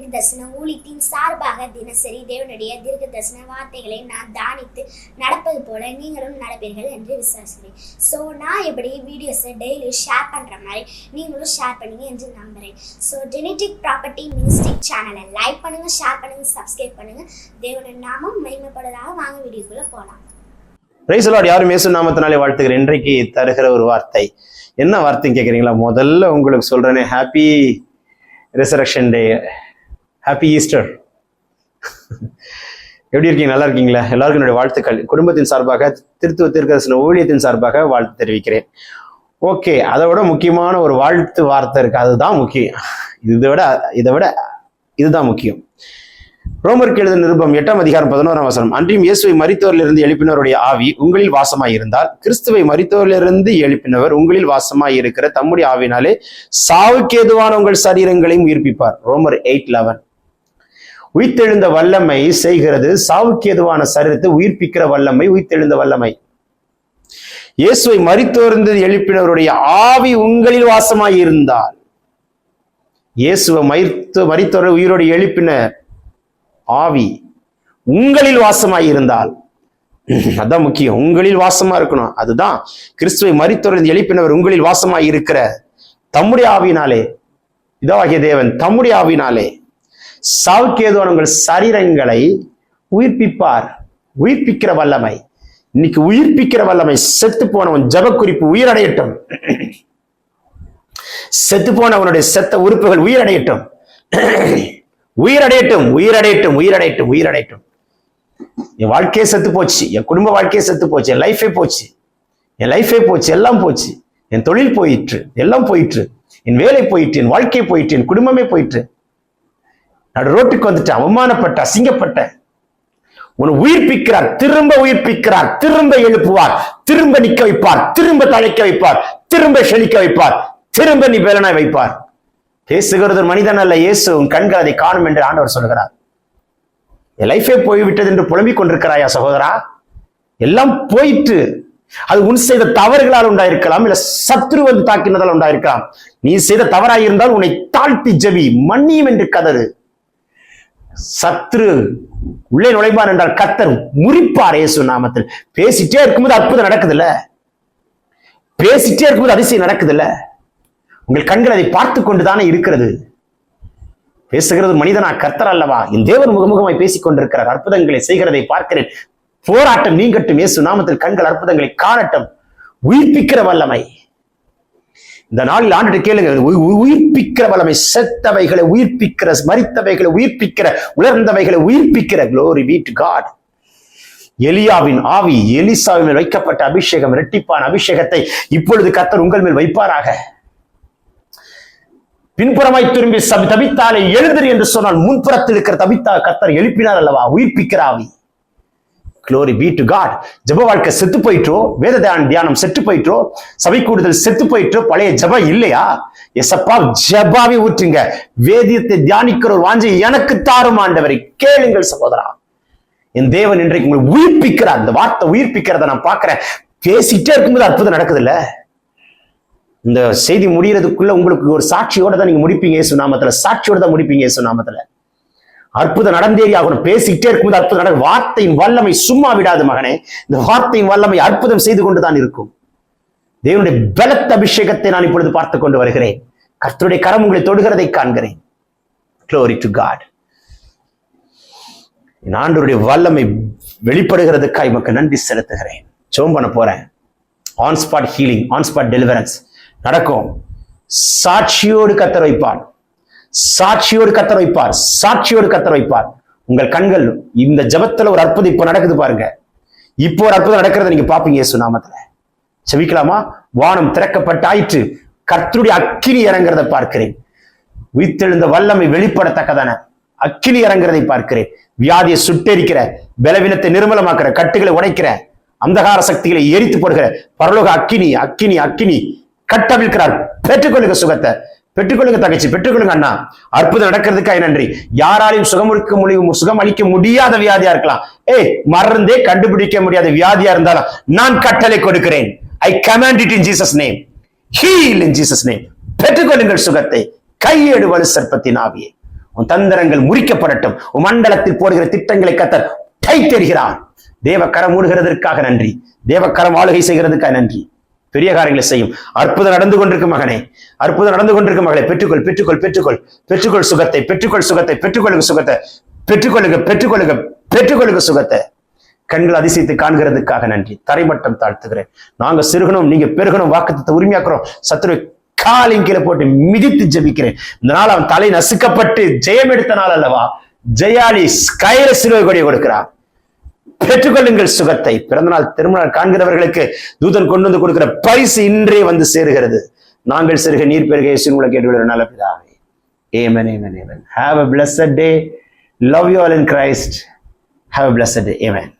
தீர்க்க தரிசன ஊழியத்தின் சார்பாக தினசரி தேவனுடைய தீர்க்க தரிசன வார்த்தைகளை நான் தானித்து நடப்பது போல நீங்களும் நடப்பீர்கள் என்று விசுவாசிக்கிறேன். ஸோ நான் எப்படி வீடியோஸை டெய்லி ஷேர் பண்ணுற மாதிரி நீங்களும் ஷேர் பண்ணுங்க என்று நம்புகிறேன். ஸோ ஜெனடிக் ப்ராப்பர்ட்டி மினிஸ்ட்ரி சேனலை லைக் பண்ணுங்கள், ஷேர் பண்ணுங்கள், சப்ஸ்கிரைப் பண்ணுங்கள். தேவனுடைய நாமம் மகிமைப்படுவதாக வாங்க வீடியோக்குள்ளே போகலாம். Praise the Lord. யாரும் இயேசு நாமத்தினாலே வாழ்த்துகிறேன். இன்றைக்கு தருகிற ஒரு வார்த்தை என்ன வார்த்தைன்னு கேட்குறீங்களா? முதல்ல உங்களுக்கு சொல்றேனே, ஹாப்பி ரெசரக்ஷன் டே, ஹாப்பி ஈஸ்டர். எப்படி இருக்கீங்க? நல்லா இருக்கீங்களா? எல்லாருக்கும் என்னுடைய வாழ்த்துக்கள். குடும்பத்தின் சார்பாக, திருத்துவ தீர்க்கதரிசன ஊழியத்தின் சார்பாக வாழ்த்து தெரிவிக்கிறேன். ஓகே, அதை விட முக்கியமான ஒரு வாழ்த்து வார்த்தை இருக்கு, அதுதான் முக்கியம். இதை விட இதுதான் முக்கியம். ரோமருக்கு எழுதின நிருபம் 8ஆம் அதிகாரம் 11ஆம் வசனம். அன்றியும் இயேசுவை மரித்தோரிலிருந்து எழுப்பினவருடைய ஆவி உங்களில் வாசமாய் இருந்தால், கிறிஸ்துவை மரித்தோரிலிருந்து எழுப்பினவர் உங்களில் வாசமாய் இருக்கிற தம்முடைய ஆவினாலே சாவுக்கு ஏதுவான உங்கள் சரீரங்களையும் உயிர்ப்பிப்பார். ரோமர் 8:11. உயிர்த்தெழுந்த வல்லமை செய்கிறது சாவுக்கு ஏதுவான சரீரத்தை உயிர்ப்பிக்கிற வல்லமை, உயிர்த்தெழுந்த வல்லமை. இயேசுவை மரித்தோரிலிருந்து எழுப்பினவருடைய ஆவி உங்களில் வாசமாய் இருந்தால், இயேசுவை மரித்தோரை உயிரோடு எழுப்பின ஆவி உங்களில் வாசமாய் இருந்தால், அதான் முக்கியம். உங்களில் வாசமா இருக்கணும். அதுதான் கிறிஸ்துவை மரித்தோரிலிருந்து எழுப்பினவர் உங்களில் வாசமாய் இருக்கிற தம்முடைய ஆவினாலே, இதவாகிய தேவன் தம்முடைய ஆவினாலே சாவுக்கு ஏதுவான உங்கள் சரீரங்களை உயிர்ப்பிப்பார். உயிர்ப்பிக்கிற வல்லமை. இன்னைக்கு உயிர்ப்பிக்கிற வல்லமை. செத்து போனவன் ஜப குறிப்பு உயிரடையட்டும். செத்து போனவனுடைய செத்த உறுப்புகள் உயிரடையட்டும், உயிரடையட்டும், உயிரடையட்டும், உயிரடையட்டும், உயிரடையட்டும். என் வாழ்க்கையே செத்து போச்சு, என் குடும்ப வாழ்க்கையே செத்து போச்சு, என் லைஃபே போச்சு, என் லைஃபே போச்சு, எல்லாம் போச்சு. என் தொழில் போயிற்று, எல்லாம் போயிற்று, என் வேலை போயிற்று, என் வாழ்க்கை போயிற்று, என் குடும்பமே போயிற்று. நான் ரோட்டுக்கு வந்துட்டு அவமானப்பட்ட, அசிங்கப்பட்ட. உன்னை உயிர்ப்பிக்கிறார், திரும்ப உயிர்ப்பிக்கிறார், திரும்ப எழுப்புவார், திரும்ப நிக்க வைப்பார், திரும்ப தழைக்க வைப்பார், திரும்ப செழிக்க வைப்பார், திரும்ப நீ வேலனாய் வைப்பார். பேசுகிறது மனிதன் அல்ல, இயேசு. உன் கண்கள் அதை காணும் என்று ஆண்டவர் சொல்கிறார். என் லைஃபே போய்விட்டது என்று புலம்பிக் கொண்டிருக்கிறாயா சகோதரா? எல்லாம் போயிட்டு. அது உன் செய்த தவறுகளால் உண்டாயிருக்கலாம், இல்ல சத்ரு வந்து தாக்கினதால் உண்டாயிருக்கலாம். நீ செய்த தவறாயிருந்தால் உன்னை தாழ்த்தி ஜெபி, மன்னியும் என்று கதறு. சத்ரு உள்ளே நுழைப்பார் என்றால் கர்த்தர் முறிப்பார் இயேசு நாமத்தில். பேசிட்டே இருக்கும்போது அற்புதம் நடக்குது இல்ல, பேசிட்டே இருக்கும்போது அதிசயம் நடக்குது இல்ல. உங்கள் கண்கள் அதை பார்த்து கொண்டுதானே இருக்கிறது. பேசுகிறது மனிதனா, கர்த்தர் அல்லவா? என் தேவன் முகமுகமாய் பேசிக் கொண்டிருக்கிறார். அற்புதங்களை செய்கிறதை பார்க்கிறேன். போராட்டம் நீங்கட்டும், இயேசு நாமத்தில் கண்கள் அற்புதங்களை காணட்டும். உயிர்ப்பிக்கிற வல்லமை இந்த நாளில் ஆண்டுட்டு கேளுங்க. உயிர்ப்பிக்கிற வல்லமை. செத்தவைகளை உயிர்ப்பிக்கிற, மரித்தவைகளை உயிர்ப்பிக்கிற, உலர்ந்தவைகளை உயிர்ப்பிக்கிற. Glory be to God. எலியாவின் ஆவி எலிசாவின் மேல் வைக்கப்பட்ட அபிஷேகம், இரட்டிப்பான அபிஷேகத்தை இப்பொழுது கர்த்தர் உங்கள் மேல் வைப்பாராக. பின்புறமாய் திரும்பி தபித்தாலே எழுதிரு என்று சொன்னால், முன்புறத்தில் இருக்கிற தபித்தா கர்த்தர் எழுப்பினார் அல்லவா? உயிர்ப்பிக்கிற ஆவி. Glory be to God. ஜப வாழ்க்கை செத்து போயிட்டோ, வேத தியானம் செத்து போயிட்டோ, சபை கூடுதல் செத்து போயிட்டோ, பழைய ஜபம் இல்லையா? எசப்பா ஜபாவை ஊற்றுங்க. வேதியத்தை தியானிக்கிற ஒரு வாஞ்சை எனக்கு தாரும் ஆண்டவரை. கேளுங்கள் சகோதரா. என் தேவன் இன்றைக்கு உங்களை உயிர்ப்பிக்கிறார். அந்த வார்த்தை உயிர்ப்பிக்கிறத நான் பார்க்கிறேன். பேசிட்டே இருக்கும்போது அற்புதம் நடக்குது இல்ல. இந்த செய்தி முடிகிறதுக்குள்ள உங்களுக்கு ஒரு சாட்சியோட தான் நீங்க முடிப்பீங்க இயேசு நாமத்துல. சாட்சியோட தான் முடிப்பீங்க இயேசு நாமத்துல. அற்புதம் நடந்தேறி ஆகணும். பேசிக்கிட்டே இருக்கும்போது அற்புதம் நடக்கும். வார்த்தையின் வல்லமை சும்மா விடாது மகனே. இந்த வார்த்தையின் வல்லமை அற்புதம் செய்து கொண்டுதான் இருக்கும். தேவனுடைய பலத்த அபிஷேகத்தை நான் இப்பொழுது பார்த்து கொண்டு வருகிறேன். கர்த்தருடைய கரம் உங்களை தொடுகிறதை காண்கிறேன். Glory to God. ஆண்டவருடைய வல்லமை வெளிப்படுகிறதுக்காக நமக்கு நன்றி செலுத்துகிறேன். ஜெபம் பண்ண போறேன். On spot healing, on spot deliverance நடக்கும். சாட்சியோடு கர்த்தர் வைப்பார், சாட்சியோடு கர்த்தர் வைப்பார், சாட்சியோடு கர்த்தர் வைப்பார். உங்கள் கண்கள் இந்த ஜபத்துல ஒரு அற்புதம் இப்ப நடக்குது பாருங்க. இப்போ ஒரு அற்புதம் நடக்கிறத நீங்க பாப்பீங்க இயேசு நாமத்துல. செபிக்கலாமா? வானம் திறக்கப்பட்டாயிற்று, கர்த்தருடைய அக்கினி இறங்குறதை பார்க்கிறேன். உயிர்த்தெழுந்த வல்லமை வெளிப்படத்தக்கதான அக்கினி இறங்குறதை பார்க்கிறேன். வியாதியை சுட்டெரிக்கிற, பலவீனத்தை நிர்மலமாக்குற, கட்டுகளை உடைக்கிற, அந்தகார சக்திகளை எரித்து போடுகிற பரலோக அக்கினி, அக்கினி, அக்கினி கட்டவிழ்க்கிறார். பெற்றுக்கொள்ளுங்க சுகத்தை, பெற்றுக்கொள்ளுங்க தங்கச்சி, பெற்றுக்கொள்ளுங்க அண்ணா. அற்புதம் நடக்கிறதுக்காக நன்றி. யாராலையும் சுகம் அளிக்க முடியாத வியாதியா இருக்கலாம், மருந்தே கண்டுபிடிக்க முடியாத வியாதியா இருந்தாலும் நான் கட்டளை கொடுக்கிறேன். I command it in Jesus name. Heal in Jesus name. பெற்றுக்கொள்ளுங்கள் சுகத்தை. கையேடு வலு சர்ப்பத்தின் ஆவியை உன் தந்திரங்கள் முறிக்கப்படட்டும். உன் மண்டலத்தில் போடுகிற திட்டங்களை கர்த்தர் கைத்தெறிகிறார். தேவக்கரம் மூடுகிறதற்காக நன்றி. தேவக்கரம் ஆளுகை செய்கிறதுக்காக நன்றி. பெரிய காரியங்களை செய்யும். அற்புதம் நடந்து கொண்டிருக்கும் மகனே, அற்புதம் நடந்து கொண்டிருக்கும் மகளே, பெற்றுக்கொள் பெற்றுக்கொள் பெற்றுக்கொள் பெற்றுக்கொள் சுகத்தை, பெற்றுக்கொள் சுகத்தை, பெற்றுக்கொள்ளுங்க சுகத்தை, பெற்றுக்கொள்ளுங்க பெற்றுக்கொள்ளுங்க பெற்றுக்கொள்ளுங்க சுகத்தை. கண்கள் அதிசயித்து காண்கிறதுக்காக நன்றி. தரைமட்டம் தாழ்த்துகிறேன். நாங்க சிறுகணும், நீங்க பெருகணும். வாக்குத்தத்தை உரிமையாக்குறோம். சத்துருவை காலின் கீழே போட்டு மிதித்து ஜெபிக்கிறேன். இந்த நாள் அவன் தலை நசுக்கப்பட்டு ஜெயம் எடுத்த நாள் அல்லவா? ஜெயாலி கையில சிலுவை கொடியை கொடுக்கிறான். பெற்றுக்கொள்ளுங்கள் சுகத்தை. பிறந்தநாள் திருமணம் காண்கிறவர்களுக்கு தூதன் கொண்டு வந்து கொடுக்கிற பரிசு இன்றே வந்து சேருகிறது. நாங்கள் சிறுக நீர் பெருக இயேசுவின் மூலம் கேட்டுக்கொள்கிற நல்ல பிதாவே. Amen, amen, amen. Have a blessed day. Love you all in Christ. Have a blessed day. Amen.